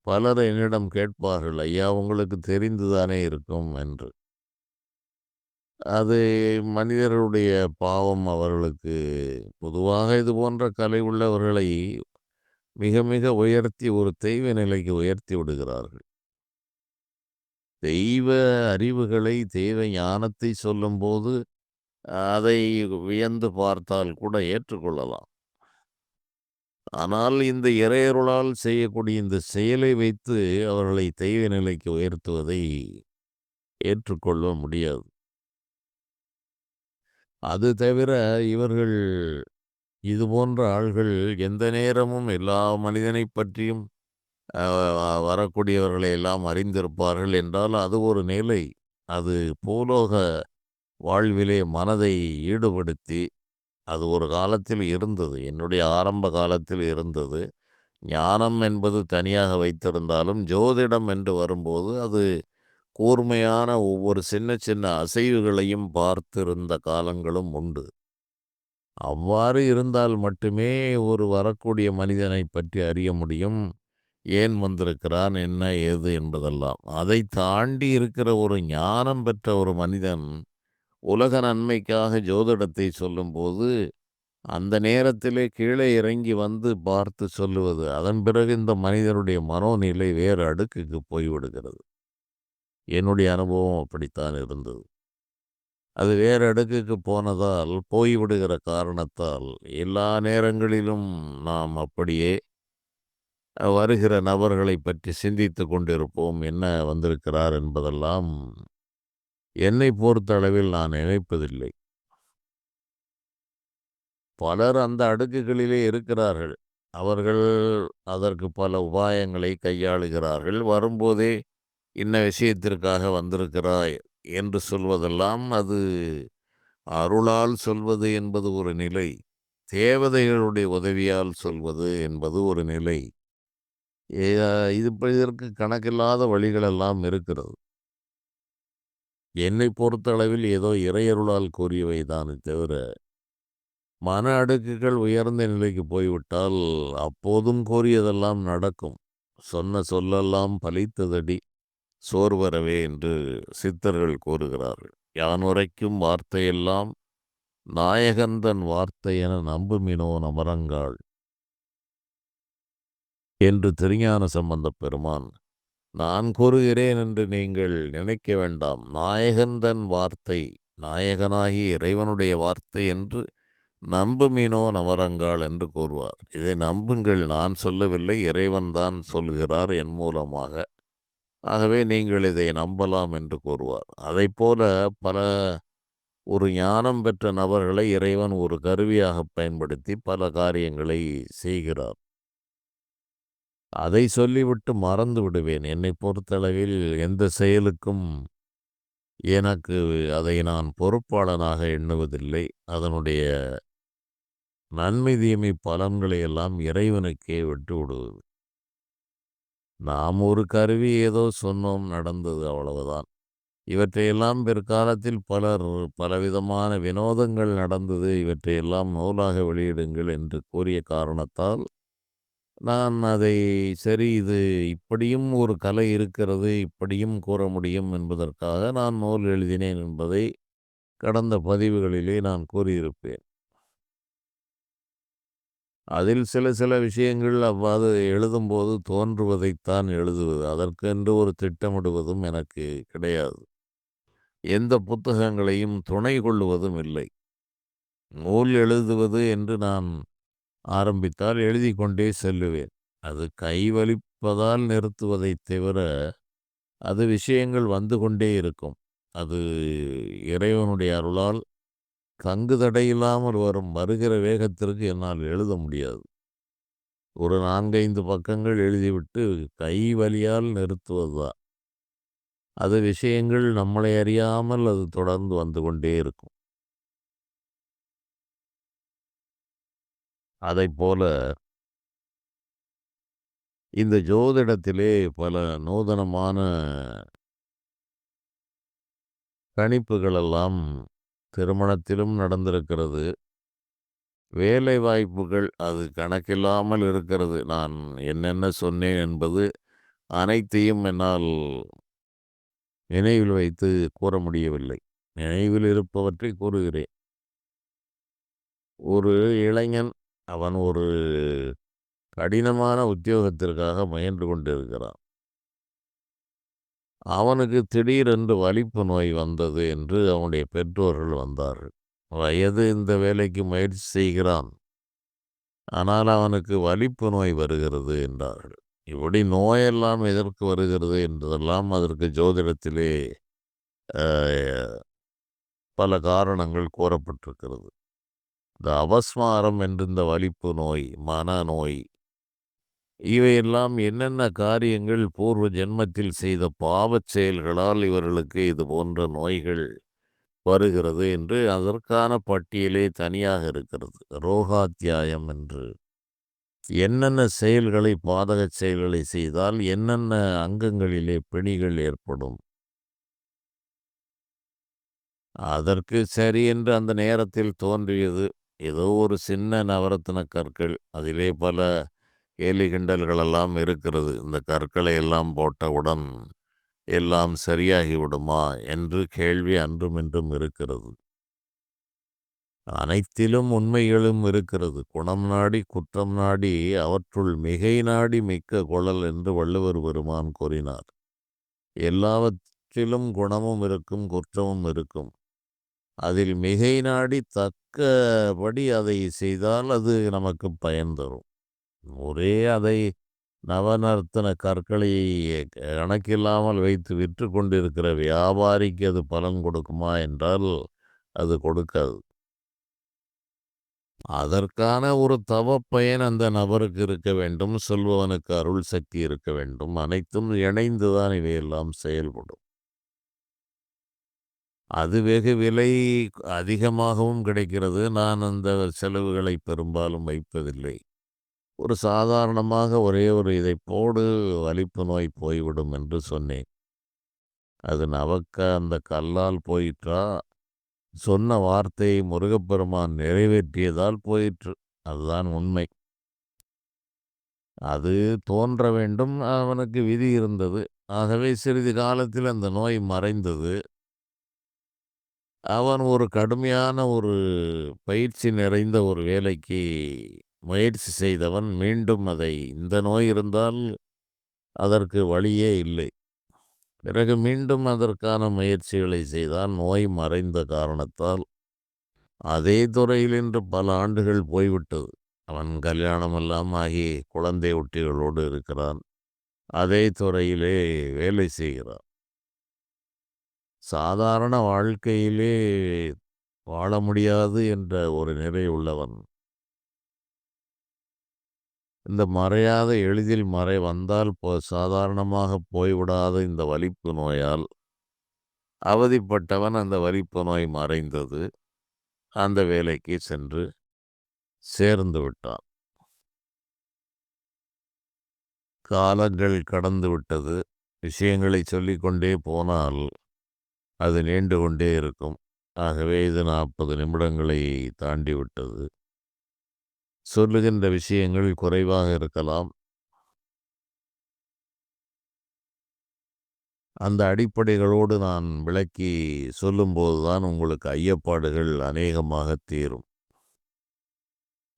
பலர் என்னிடம் கேட்பார்கள், ஐயா உங்களுக்கு தெரிந்துதானே இருக்கும் என்று. அது மனிதர்களுடைய பாவம். அவர்களுக்கு பொதுவாக இது போன்ற கலை உள்ளவர்களை மிக மிக உயர்த்தி ஒரு தெய்வ நிலைக்கு உயர்த்தி விடுகிறார்கள். தெய்வ அறிவுகளை, தெய்வ ஞானத்தை சொல்லும்போது அதை வியந்து பார்த்தால் கூட ஏற்றுக்கொள்ளலாம். ஆனால் இந்த இறையருளால் செய்யக்கூடிய இந்த செயலை வைத்து அவர்களை தெய்வ நிலைக்கு உயர்த்துவதை ஏற்றுக்கொள்ள முடியாது. அது தவிர இவர்கள் இது போன்ற ஆள்கள் எந்த நேரமும் எல்லா மனிதனைப் பற்றியும் வரக்கூடியவர்களை எல்லாம் அறிந்திருப்பார்கள் என்றால் அது ஒரு நிலை. அது பூலோக வாழ்விலே மனதை ஈடுபடுத்தி அது ஒரு காலத்தில் இருந்தது. என்னுடைய ஆரம்ப காலத்தில் இருந்தது. ஞானம் என்பது தனியாக வைத்திருந்தாலும் ஜோதிடம் என்று வரும்போது அது கூர்மையான ஒவ்வொரு சின்ன சின்ன அசைவுகளையும் பார்த்திருந்த காலங்களும் உண்டு. அவ்வாறு இருந்தால் மட்டுமே ஒரு வரக்கூடிய மனிதனை பற்றி அறிய முடியும். ஏன் வந்திருக்கிறான், என்ன ஏது என்பதெல்லாம். அதை தாண்டி இருக்கிற ஒரு ஞானம் பெற்ற ஒரு மனிதன் உலக நன்மைக்காக ஜோதிடத்தை சொல்லும்போது அந்த நேரத்திலே கீழே இறங்கி வந்து பார்த்து சொல்லுவது. அதன் பிறகு இந்த மனிதனுடைய மனோநிலை வேறு அடுக்குக்கு போய்விடுகிறது. என்னுடைய அனுபவம் அப்படித்தான் இருந்தது. அது வேறு அடுக்குக்கு போனதால், போய்விடுகிற காரணத்தால், எல்லா நேரங்களிலும் நாம் அப்படியே வருகிற நபர்களைப் பற்றி சிந்தித்துக் கொண்டிருப்போம். என்ன வந்திருக்கிறார் என்பதெல்லாம் என்னை பொறுத்தளவில் நான் நினைப்பதில்லை. பலர் அந்த அடுக்குகளிலே இருக்கிறார்கள். அவர்கள் அதற்கு பல உபாயங்களை கையாளுகிறார்கள். வரும்போதே, "இன்ன விஷயத்திற்காக வந்திருக்கிறாய்" என்று சொல்வதெல்லாம் அது அருளால் சொல்வது என்பது ஒரு நிலை. தேவதைகளுடைய உதவியால் சொல்வது என்பது ஒரு நிலை. எ இது இப்ப இதற்கு கணக்கில்லாத வழிகளெல்லாம் இருக்கிறது. என்னைப் பொறுத்தளவில் ஏதோ இறையருளால் கூறியவை தானே தவிர, மன அடுக்குகள் உயர்ந்த நிலைக்கு போய்விட்டால், அப்போதும் கூறியதெல்லாம் நடக்கும். "சொன்ன சொல்லெல்லாம் பலித்ததடி சோர்வறவே" என்று சித்தர்கள் கூறுகிறார்கள். "யான் உரைக்கும் வார்த்தையெல்லாம் நாயகன் தன் வார்த்தையென நம்புமினோ நமரங்காள்" என்று திருஞான சம்பந்தப் பெருமான், நான் கூறுகிறேன் என்று நீங்கள் நினைக்க வேண்டாம். நாயகன் தன் வார்த்தை, நாயகனாகிய இறைவனுடைய வார்த்தை என்று நம்புமினோ நவரங்காள் என்று கூறுவார். இதை நம்புங்கள், நான் சொல்லவில்லை, இறைவன் தான் சொல்கிறார் என் மூலமாக. ஆகவே நீங்கள் இதை நம்பலாம் என்று கூறுவார். அதைப்போல பல ஒரு ஞானம் பெற்ற நபர்களை இறைவன் ஒரு கருவியாகப் பயன்படுத்தி பல காரியங்களை செய்கிறார். அதை சொல்லிவிட்டு மறந்து விடுவேன். என்னைப் பொறுத்தளவில் எந்த செயலுக்கும் எனக்கு அதை நான் பொறுப்பாளனாக எண்ணுவதில்லை. அதனுடைய நன்மை தீமை பலன்களை எல்லாம் இறைவனுக்கே விட்டு விடுவது. நாம் ஒரு கருவி ஏதோ சொன்னோம், நடந்தது, அவ்வளவுதான். இவற்றையெல்லாம் பிற்காலத்தில் பலர் பலவிதமான வினோதங்கள் நடந்தது, இவற்றையெல்லாம் நூலாக வெளியிடுங்கள் என்று கூறிய காரணத்தால் நான் அதை சரி, இது இப்படியும் ஒரு கலை இருக்கிறது, இப்படியும் கூற முடியும் என்பதற்காக நான் நூல் எழுதினேன் என்பதை கடந்த பதிவுகளிலே நான் கூறியிருப்பேன். அதில் சில சில விஷயங்கள் அவ்வாறு எழுதும்போது தோன்றுவதைத்தான் எழுதுவது. அதற்கென்று ஒரு திட்டமிடுவதும் எனக்கு கிடையாது. எந்த புத்தகங்களையும் துணை கொள்ளுவதும் இல்லை. நூல் எழுதுவது என்று நான் ஆரம்பித்தால் எழுதிக் கொண்டே செல்லுவேன். அது கைவலிப்பதால் நிறுத்துவதைத் தவிர, அது விஷயங்கள் வந்து கொண்டே இருக்கும். அது இறைவனுடைய அருளால் தங்கு தடையில்லாமல் வரும். வருகிற வேகத்திற்கு என்னால் எழுத முடியாது. ஒரு 4, 5 பக்கங்கள் எழுதிவிட்டு கை வலியால் நிறுத்துவதுதான். அது விஷயங்கள் நம்மளை அறியாமல் அது தொடர்ந்து வந்து கொண்டே இருக்கும். அதைப்போல இந்த ஜோதிடத்திலே பல நூதனமான கணிப்புகள் எல்லாம் திருமணத்திலும் நடந்திருக்கிறது. வேலை வாய்ப்புகள் அது கணக்கில்லாமல் இருக்கிறது. நான் என்னென்ன சொன்னேன் என்பது அனைத்தையும் என்னால் நினைவில் வைத்து கூற முடியவில்லை. நினைவில் இருப்பவற்றை கூறுகிறேன். ஒரு இளைஞன், அவன் ஒரு கடினமான உத்தியோகத்திற்காக முயன்று கொண்டிருக்கிறான். அவனுக்கு திடீரென்று வலிப்பு நோய் வந்தது என்று அவனுடைய பெற்றோர்கள் வந்தார்கள். வயது இந்த வேலைக்கு முயற்சி செய்கிறான். ஆனால் அவனுக்கு வலிப்பு நோய் வருகிறது என்றார்கள். இப்படி நோயெல்லாம் எதற்கு வருகிறது என்பதெல்லாம் அதற்கு ஜோதிடத்திலே அ பல காரணங்கள் கூறப்பட்டிருக்கிறது. இந்த அபஸ்மாரம் என்ற இந்த வலிப்பு நோய், மனநோய், இவையெல்லாம் என்னென்ன காரியங்கள் பூர்வ ஜென்மத்தில் செய்த பாவச் செயல்களால் இவர்களுக்கு இது போன்ற நோய்கள் வருகிறது என்று அதற்கான பட்டியலே தனியாக இருக்கிறது. ரோகாத்தியாயம் என்று. என்னென்ன செயல்களை, பாதகச் செயல்களை செய்தால் என்னென்ன அங்கங்களிலே பிணிகள் ஏற்படும். அதற்கு சரி என்று அந்த நேரத்தில் தோன்றியது ஏதோ ஒரு சின்ன நவரத்தின கற்கள். அதிலே பல கேலி கிண்டல்களெல்லாம் இருக்கிறது. இந்த கற்களை எல்லாம் போட்டவுடன் எல்லாம் சரியாகி விடுமா என்று கேள்வி அன்றும் இன்றும் இருக்கிறது. அனைத்திலும் உண்மைகளும் இருக்கிறது. குணம் நாடி குற்றம் நாடி அவற்றுள் மிகை நாடி மிக்க கொளல் என்று வள்ளுவர் பெருமான் கூறினார். எல்லாவற்றையும் எல்லாவற்றிலும் குணமும் இருக்கும், குற்றமும் இருக்கும். அதில் மிகை நாடி தக்கபடி அதை செய்தால் அது நமக்கு பயன் தரும். ஒரே அதை நவநர்த்தன கற்களை கணக்கில்லாமல் வைத்து விற்று கொண்டிருக்கிற வியாபாரிக்கு அது பலன் கொடுக்குமா என்றால் அது கொடுக்காது. அதற்கான ஒரு தவப்பயன் அந்த நபருக்கு இருக்க வேண்டும். சொல்பவனுக்கு அருள் சக்தி இருக்க வேண்டும். அனைத்தும் இணைந்துதான் இவையெல்லாம் செயல்படும். அது வெகு விலை அதிகமாகவும் கிடைக்கிறது. நான் அந்த செலவுகளை பெரும்பாலும் வைப்பதில்லை. ஒரு சாதாரணமாக ஒரே ஒரு இதை போடு வலிப்பு நோய் போய்விடும் என்று சொன்னேன். அது நவக்க அந்த கல்லால் போயிற்றா? சொன்ன வார்த்தையை முருகப்பெருமான் நிறைவேற்றியதால் போயிற்று. அதுதான் உண்மை. அது தோன்ற வேண்டும். அவனுக்கு விதி இருந்தது. ஆகவே சிறிது காலத்தில் அந்த நோய் மறைந்தது. அவன் ஒரு கடுமையான ஒரு பயிற்சி நிறைந்த ஒரு வேலைக்கு முயற்சி செய்தவன். மீண்டும் அதை இந்த நோய் இருந்தால் அதற்கு வழியே இல்லை. பிறகு மீண்டும் அதற்கான முயற்சிகளை செய்தான். நோய் மறைந்த காரணத்தால் அதே துறையில் இன்று பல ஆண்டுகள் போய்விட்டது. அவன் கல்யாணமெல்லாம் ஆகி குழந்தை குட்டிகளோடு இருக்கிறான். அதே துறையிலே வேலை செய்கிறான். சாதாரண வாழ்க்கையிலே வாழ முடியாது என்ற ஒரு நிலை உள்ளவன். இந்த மறையாத எளிதில் மறை வந்தால் சாதாரணமாக போய்விடாத இந்த வலிப்பு நோயால் அவதிப்பட்டவன். அந்த வலிப்பு நோய் மறைந்தது. அந்த வேலைக்கு சென்று சேர்ந்து விட்டான். காலங்கள் கடந்து விட்டது. விஷயங்களை சொல்லிக்கொண்டே போனால் அது நீண்டு கொண்டே இருக்கும். ஆகவே இது 40 நிமிடங்களை தாண்டி விட்டது. சொல்லுகின்ற விஷயங்கள் குறைவாக இருக்கலாம். அந்த அடிப்படைகளோடு நான் விளக்கி சொல்லும்போதுதான் உங்களுக்கு ஐயப்பாடுகள் அநேகமாக தீரும்.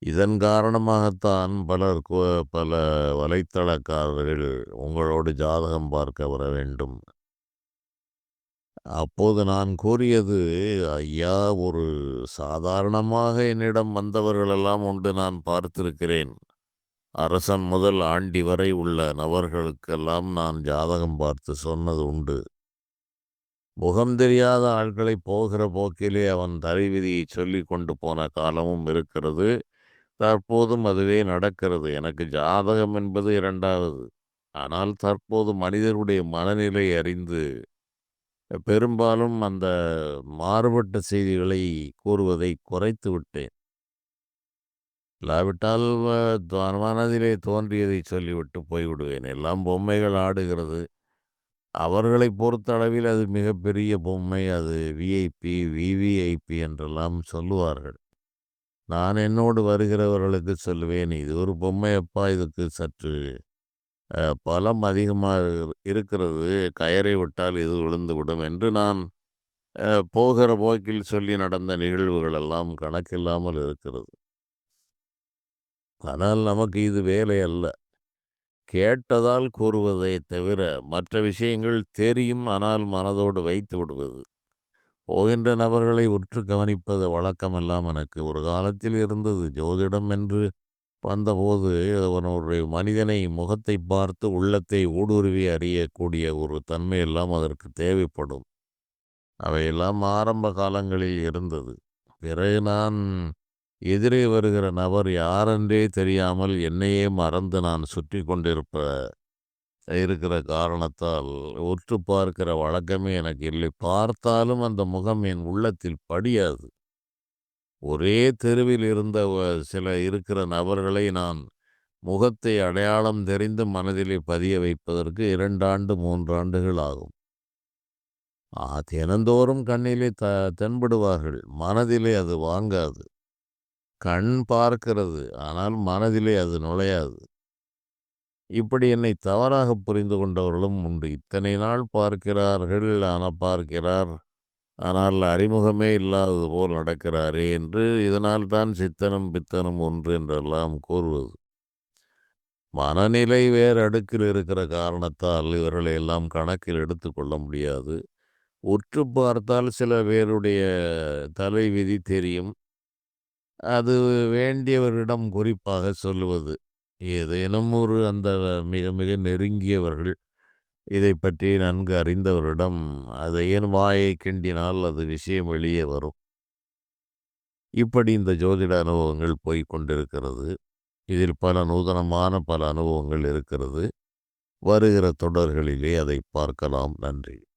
இதன் காரணமாகத்தான் பல வலைத்தளக்காரர்கள் உங்களோடு ஜாதகம் பார்க்க வர வேண்டும். அப்போது நான் கூறியது, ஐயா, ஒரு சாதாரணமாக என்னிடம் வந்தவர்களெல்லாம் உண்டு, நான் பார்த்திருக்கிறேன். அரசன் முதல் ஆண்டி வரை உள்ள நபர்களுக்கெல்லாம் நான் ஜாதகம் பார்த்து சொன்னது உண்டு. முகம் தெரியாத ஆட்களை போகிற போக்கிலே அவன் தலைவிதியை சொல்லிக் கொண்டு போன காலமும் இருக்கிறது. தற்போதும் அதுவே நடக்கிறது. எனக்கு ஜாதகம் என்பது 2வது. ஆனால் தற்போது மனிதருடைய மனநிலை அறிந்து பெரும்பாலும் அந்த மாறுபட்ட செய்திகளை கூறுவதை குறைத்து விட்டேன். இல்லாவிட்டால் மனதிலே தோன்றியதை சொல்லிவிட்டு போய்விடுவேன். எல்லாம் பொம்மைகள் ஆடுகிறது. அவர்களை பொறுத்தளவில் அது மிகப்பெரிய பொம்மை. அது விஐபி, விவிஐபி என்றெல்லாம் சொல்லுவார்கள். நான் என்னோடு வருகிறவர்களுக்கு சொல்லுவேன், இது ஒரு பொம்மை அப்பா, இதுக்கு சற்று பலம் அதிகமாக இருக்கிறது. கயறை விட்டால் இது விழுந்துவிடும் என்று நான் போகிற போக்கில் சொல்லி நடந்த நிகழ்வுகள் எல்லாம் கணக்கில்லாமல் இருக்கிறது. ஆனால் நமக்கு இது வேலை அல்ல. கேட்டதால் கூறுவதை தவிர மற்ற விஷயங்கள் தெரியும், ஆனால் மனதோடு வைத்து விடுவது. போகின்ற நபர்களை உற்று கவனிப்பது வழக்கமெல்லாம் எனக்கு ஒரு காலத்தில் இருந்தது. ஜோதிடம் என்று வந்தபோது அவனுடைய மனிதனை முகத்தை பார்த்து உள்ளத்தை ஊடுருவி அறியக்கூடிய ஒரு தன்மையெல்லாம் அதற்கு தேவைப்படும். அவையெல்லாம் ஆரம்ப காலங்களில் இருந்தது. பிறகு நான் எதிரே வருகிற நபர் யாரென்றே தெரியாமல் என்னையே மறந்து நான் சுற்றி இருக்கிற காரணத்தால் உற்று பார்க்கிற வழக்கமே எனக்கு இல்லை. பார்த்தாலும் அந்த முகம் என் உள்ளத்தில் படியாது. ஒரே தெருவில் இருந்த சில இருக்கிற நபர்களை நான் முகத்தை அடையாளம் தெரிந்து மனதிலே பதிய வைப்பதற்கு 2 ஆண்டு 3 ஆண்டுகள் ஆகும். தினந்தோறும் கண்ணிலே தென்படுவார்கள். மனதிலே அது வாங்காது. கண் பார்க்கிறது, ஆனால் மனதிலே அது நுழையாது. இப்படி என்னை தவறாக புரிந்து கொண்டவர்களும் உண்டு. இத்தனை நாள் பார்க்கிறார்கள், பார்க்கிறார். ஆனால் அறிமுகமே இல்லாதது போல் நடக்கிறாரே என்று, இதனால் தான் சித்தனும் பித்தனும் ஒன்று என்றெல்லாம் கூறுவது. மனநிலை வேறு அடுக்கில் இருக்கிற காரணத்தால் இவர்களை எல்லாம் கணக்கில் எடுத்துக்கொள்ள முடியாது. உற்று பார்த்தால் சில பேருடைய தலைவிதி தெரியும். அது வேண்டியவரிடம் குறிப்பாக சொல்லுவது. ஏதேனும் ஒரு அந்த மிக மிக நெருங்கியவர்கள், இதைப் பற்றி நன்கு அறிந்தவரிடம் அதை ஏன் வாயை கிண்டினால் அது விஷயம் வெளியே வரும். இப்படி இந்த ஜோதிட அனுபவங்கள் போய்க் கொண்டிருக்கிறது. இதில் பல நூதனமான பல அனுபவங்கள் இருக்கிறது. வருகிற தொடர்களிலே அதை பார்க்கலாம். நன்றி.